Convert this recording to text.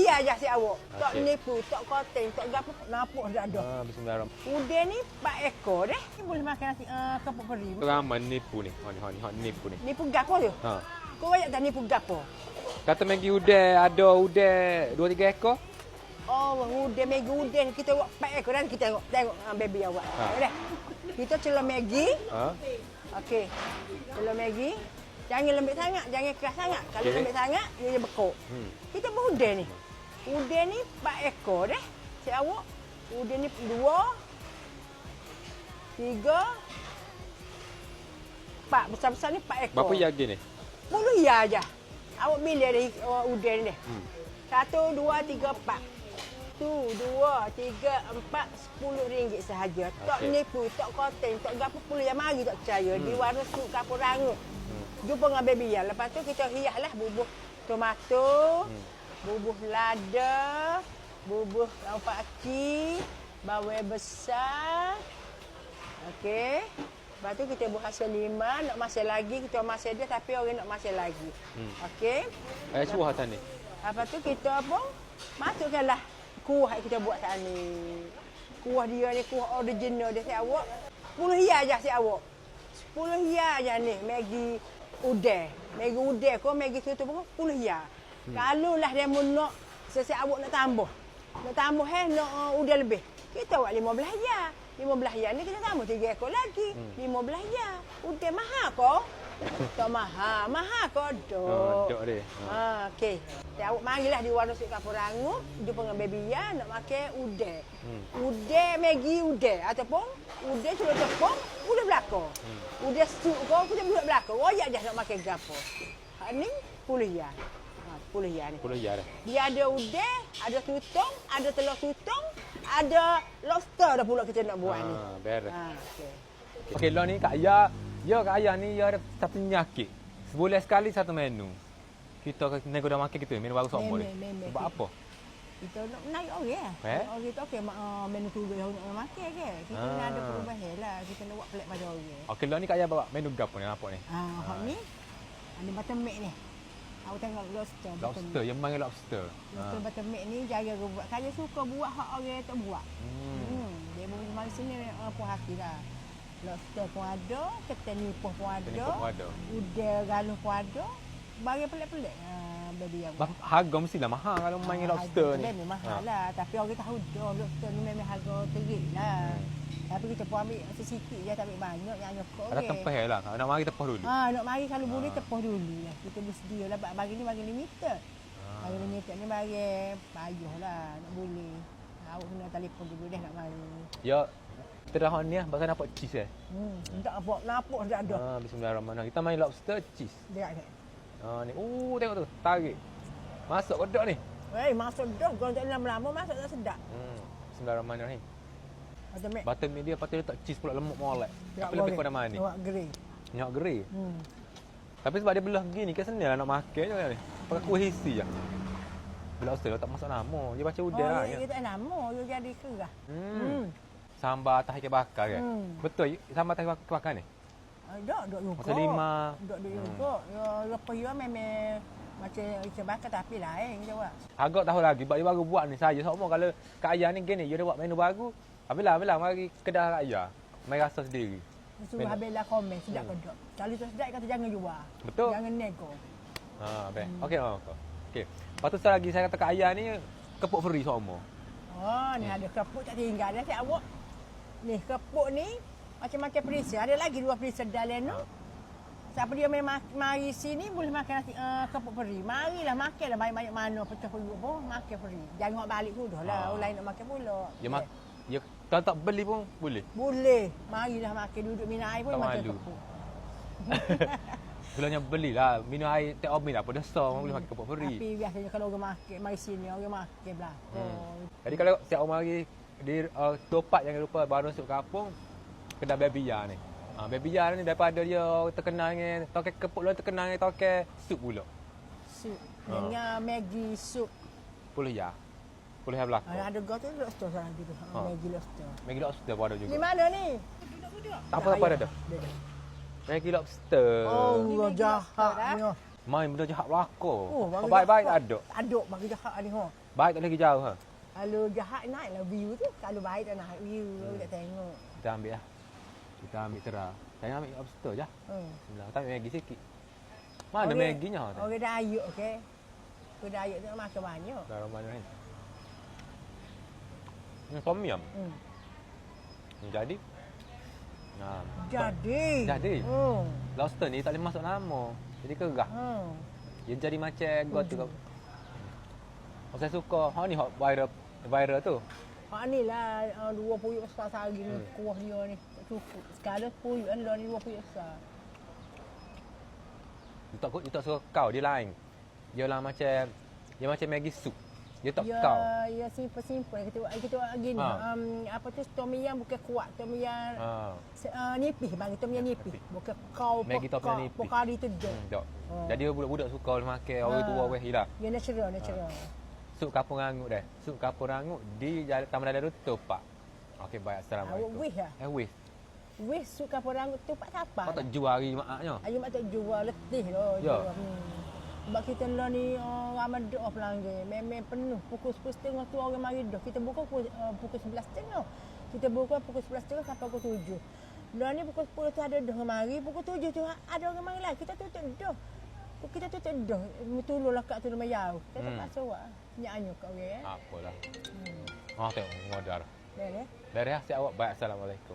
hias je si awak. Tak nipu, tak koten, tak gapo, nampak dah ada. Bismillahirrahmanirrahim. Udin ni 4 ekor dah. Ni boleh makan nasi kapuk peri. Ramai nipu ni. Ha ni nipu ni. Nipu gapo tu? Ha. Kau banyak tak nipu gapo? Kata Maggi ada udang 2-3 ekor. Oh, udin Maggi udin kita buat 4 ekor dan kita tengok baby awak. Dah. Kita celur Maggi. Ha. Okey. Celur Maggi. Jangan lembik sangat, jangan keras sangat. Kalau lembik sangat, dia bekuk. Kita buat udin ni. Udin ni 4 ekor dah. Si awak. Udin ni 2 3 4 besar-besar ni 4 ekor. Berapa yagi ni? 10 ya aja. Awak pilih dari udin ni. 1 2 3 4. Tu 2 3 4 10 ringgit sahaja. Tak nipu, tak koten, tak gapo pula yang mari tak percaya. Di warung suk kapur rangut. Jumpa dengan baby ya. Lepas tu kita hiaslah bubuh tomato, bubuh lada, bubuh lauk paki, bawang besar. Okey. Lepas tu kita buat hasil 5, nak masak lagi, kita masak dia tapi orang nak masak lagi. Okey. Cuah atas ni. Lepas tu kita apa? Masukkanlah kuah yang kita buat saat ni. Kuah dia ni kuah original dia si awak. 10 hia aja si awak. 10 hia aja ni Maggi udang. Maggi udang ko Maggi tu pun 10 hia. Kalau lah dia nak sesi awak nak tambah. Nak tambah nak udang lebih. Kita buat 15 hia. 15 hia ni kita tambah 3 ekor lagi. 15 hia. Udang mahal ko? Tak mahal. Mahal ko dok. Dok dia. Okey. Awak marilah di warung Sik Kapur Rangut, jumpa dengan baby ya nak makan udang. Udang Maggi udang ataupun udang celur tepung, udang belaka. Udang sup kau kita buat belaka. Royak dah nak makan gapo. Hak ni 10 ya. 10 ya ni. 10 ya dah. Dia ada udang, ada tutung, ada telur tutung, ada lobster dah pula kita nak buat ni. Beres. Okey. Okey, lo ni Kak Ayah. Ya Kak Ayah ni dia ada satu penyakit. Sebulan sekali satu menu. Kita nego dah makan kita menu baru semua ni. Sebab apa? Kita nak naik orang. Orang kita okey menu tu dia nak makan ke. Kita nak ada perubahan lah. Kita nak buat pelik pada orang. Okey, lo ni Kak Ayah bawa menu gapo ni apa ni? Hak ni ada buttermilk ni. Awak tengok lobster. Lobster, yang panggil lobster. Lobster buttermilk ni jaga buat. Saya suka buat hak orang tak buat. Dia boleh mari sini puas hati lah. Lobster pun ada, ketan nipah pun ada. Udang galuh pun ada. Barang pelik-pelik. Baby yang harga mestilah mahal kalau main lobster ni. Memang mahal lah. Tapi orang tahu dah lobster ni memang harga terik lah. Tapi kita pun ambil sikit je, tak ambil banyak yang nyokok. Ada tempah lah. Nak mari tepah dulu. Nak mari kalau boleh tepah dulu lah. Kita bersedia lah. Bagi ni bagi limited. Bagi limited ni bagi payuh lah. Nak boleh. Awak kena telefon dulu dah nak mari. Ya. Kita dah ni pasal nampak cheese Tak apa, nampak dah ada. Bismillahirrahmanirrahim. Kita main lobster cheese. Dia ni. Ni. Tengok tu. Tarik. Masuk kodok ni. Masuk dah. Kalau tak lama-lama masuk tak sedap. Bismillahirrahmanirrahim. Buttermilk dia patut letak cheese pula lemak molek. Tapi lebih kepada mana ni? Nyok geri. Nyok geri. Tapi sebab dia belah gini kan senang nak makan je ni. Pakai kuih isi je. Belah lobster tak masuk nama. Dia baca udang lah. Dia tak nama. Dia jadi kerah. Sambal atas ikan bakar kan? Betul sambal atas ikan bakar ni? Dok juga. Masa 5. Dok juga. Ya lepas dia memang macam ikan bakar tapi lain dia buat. Agak tahu lagi sebab dia baru buat ni saya semua kalau Kak Ayah ni gini dia dah buat menu baru. Habislah mari kedai Kak Ayah. Mari rasa sendiri. Suruh habislah komen sedap ke tak. Kalau tak sedap kata jangan jual. Betul. Jangan nego. Baik. Okey. Okey. Lepas tu lagi saya kata Kak Ayah ni kepuk free semua. Ni ada kepuk tak tinggal dah siap awak. Ni kepuk ni macam-macam freezer. Ada lagi 2 freezer dalam tu. Siapa dia mari sini boleh makan nasi kepuk free. Marilah makanlah banyak-banyak mana pecah perut pun makan free. Jangan balik sudah lah. Orang lain nak makan pula. Ya kalau tak beli pun boleh. Boleh. Marilah makan duduk minum air pun macam kepuk. Belanja belilah minum air tak omin apa dosa orang boleh makan kepuk free. Tapi biasanya kalau orang makan mari sini orang makan belakang. Jadi kalau siap mari di Topak jangan lupa baru masuk kampung kedai Baby Ya ni. Baby Ya ni daripada dia terkenal dengan toke kepuk lain terkenal dengan toke sup pula. Sup. Dengan Maggi sup. 10 ya. 10 ya belaka. Ada go tu lobster sana gitu. Maggi lobster. Maggi lobster pun ada juga. Di mana ni? Tak apa ada. Maggi lobster. Oh, jahat ni. Main benda jahat berlaku. bagi Baik-baik tak jahat. ada. Tak ada bagi jahat ni ho. Baik tak lagi jauh ha. Kalau jahat naiklah view tu. Kalau baik tak naik view. Aku tak tengok. Kita ambil lah. Kita ambil terah. Saya ambil lobster je. Bismillah. Kita ambil Maggi sikit. Mana Maggi-nya? Orang Dayak okey. Orang Dayak tu nak makan banyak. Garam mana ni? Tom yum. Jadi. Nah. Jadi. Lobster ni tak boleh masuk nama. Jadi kerah. Dia jadi macam got tu. Saya suka. Ha ni hot viral tu. Hak ni lah 2 puyuk besar sehari ni kuah dia ni. Tak cukup. Sekarang puyuk kan ni 2 puyuk besar. Dia tak suka kau, dia lain. Dia lah macam Maggi soup. Dia tak kau. Ya simple-simple kita buat gini. Apa tu tom yum bukan kuat, tom yum nipis bagi tom yum nipis. Bukan kau Maggi tom yum nipis. Pokari tu dak. Jadi budak-budak suka makan orang tua weh hilang. Ya natural. Sup kapur rangut dah. Sup kapur rangut di Taman Dadaru Topak. Okey, baik. Assalamualaikum. Wih lah. Wih. Wih sup kapur rangut tu pak siapa? Kau tak jual hari maknya. Ayo mak tak jual letih loh. Ya. Sebab kita lah ni ramai doa pelanggan. Memang penuh. Pukul 10.30 tu orang mari dah. Kita buka pukul 11.30. Kita buka pukul 11.30 sampai pukul 7. Lah ni pukul 10 tu ada dah orang mari. Pukul 7 tu ada orang mari lagi. Kita tutup dah. Kita tutup dah. Tolonglah kat tu rumah jauh. Kita tak paksa buat. Nyanyi kat orang. Apalah. Tengok modal. Boleh. Beres siap awak. Baik. Assalamualaikum.